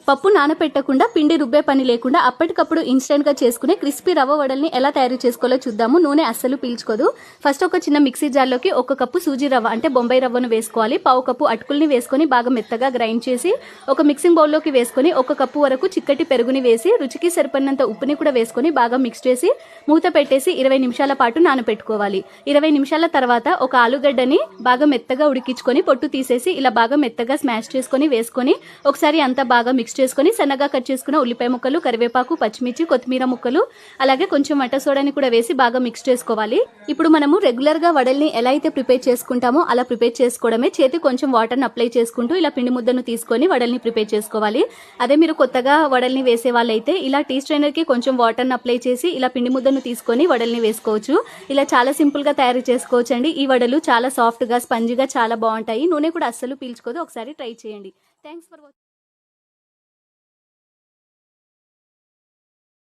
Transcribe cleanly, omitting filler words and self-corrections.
పప్పు నానపెట్టకుండా పిండి రుబ్బే పని లేకుండా అప్పటికప్పుడు ఇన్స్టెంట్ గా చేసుకునే క్రిస్పీ రవ్వ వడల్ని ఎలా తయారు చేసుకోవాలో చూద్దాము. నూనె అస్సలు పీల్చుకోదు. ఫస్ట్ ఒక చిన్న మిక్సీ జార్లోకి 1 కప్పు సూజీ రవ్వ అంటే బొంబాయి రవ్వను వేసుకోవాలి. 1/2 కప్పు అటుకుల్ని వేసుకొని బాగా మెత్తగా గ్రైండ్ చేసి ఒక మిక్సింగ్ బౌల్లోకి వేసుకొని 1 కప్పు వరకు చిక్కటి పెరుగుని వేసి రుచికి సరిపడినంత ఉప్పుని కూడా వేసుకొని బాగా మిక్స్ చేసి మూత పెట్టేసి 20 నిమిషాల పాటు నానపెట్టుకోవాలి. 20 నిమిషాల తర్వాత ఒక ఆలుగడ్డని బాగా మెత్తగా ఉడికించుకొని పొట్టు తీసేసి ఇలా బాగా మెత్తగా స్మాష్ చేసుకొని వేసుకొని ఒకసారి అంతా బాగా మిక్స్ చేసుకొని సన్నగా కట్ చేసుకున్న ఉల్లిపాయ ముక్కలు, కరివేపాకు, పచ్చిమిర్చి, కొత్తిమీర ముక్కలు అలాగే కొంచెం వంట సోడాని కూడా వేసి బాగా మిక్స్ చేసుకోవాలి. ఇప్పుడు మనము రెగ్యులర్ గా వడల్ని ఎలా అయితే ప్రిపేర్ చేసుకుంటామో అలా ప్రిపేర్ చేసుకోవడమే. చేతి కొంచెం వాటర్ని అప్లై చేసుకుంటూ ఇలా పిండి ముద్దను తీసుకొని వడల్ని ప్రిపేర్ చేసుకోవాలి. అదే మీరు కొత్తగా వడల్ని వేసే వాళ్ళైతే ఇలా టీ స్ట్రైనర్ కి కొంచెం వాటర్ని అప్లై చేసి ఇలా పిండి ముద్దను తీసుకొని వడల్ని వేసుకోవచ్చు. ఇలా చాలా సింపుల్ గా తయారు చేసుకోవచ్చు అండి. ఈ వడలు చాలా సాఫ్ట్ గా స్పంజిగా చాలా బాగుంటాయి. నూనె కూడా అస్సలు పీల్చుకోదు. ఒకసారి ట్రై చేయండి. Thanks for watching.